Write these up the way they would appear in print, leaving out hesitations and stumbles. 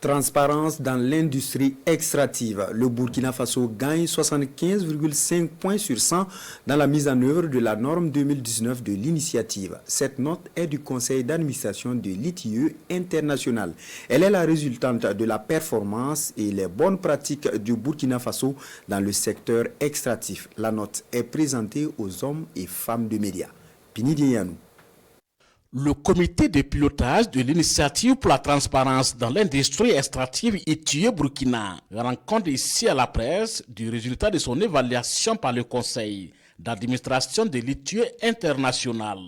Transparence dans l'industrie extractive. Le Burkina Faso gagne 75,5 points sur 100 dans la mise en œuvre de la norme 2019 de l'initiative. Cette note est du conseil d'administration de l'ITIE international. Elle est la résultante de la performance et les bonnes pratiques du Burkina Faso dans le secteur extractif. La note est présentée aux hommes et femmes de médias. Pini Dianou. Le comité de pilotage de l'initiative pour la transparence dans l'industrie extractive ITIE Burkina rend compte ici à la presse du résultat de son évaluation par le conseil d'administration de l'ITIE international.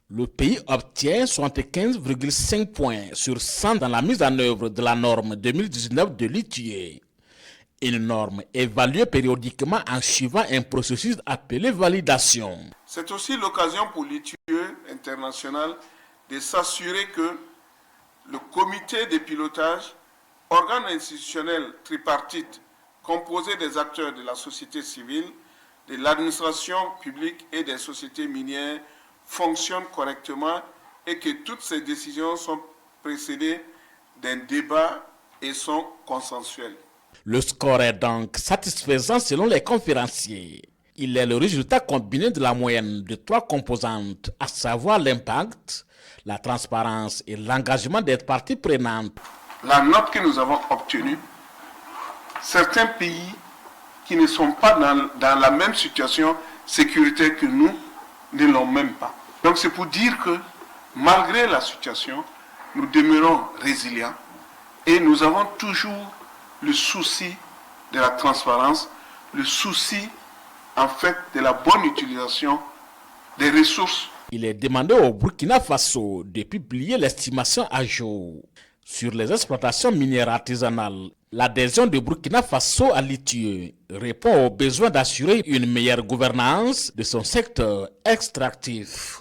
Le pays obtient 75,5 points sur 100 dans la mise en œuvre de la norme 2019 de l'ITIE. Une norme évaluée périodiquement en suivant un processus appelé validation. C'est aussi l'occasion pour l'ITIE international de s'assurer que le comité de pilotage, organe institutionnel tripartite composé des acteurs de la société civile, de l'administration publique et des sociétés minières, fonctionne correctement et que toutes ces décisions sont précédées d'un débat et sont consensuelles. Le score est donc satisfaisant selon les conférenciers. Il est le résultat combiné de la moyenne de trois composantes, à savoir l'impact, la transparence et l'engagement des parties prenantes. La note que nous avons obtenue, certains pays qui ne sont pas dans la même situation sécuritaire que nous ne l'ont même pas. Donc c'est pour dire que malgré la situation, nous demeurons résilients et nous avons toujours le souci de la transparence, le souci en fait de la bonne utilisation des ressources. Il est demandé au Burkina Faso de publier l'estimation à jour sur les exploitations minières artisanales. L'adhésion de Burkina Faso à l'ITIE répond au besoin d'assurer une meilleure gouvernance de son secteur extractif.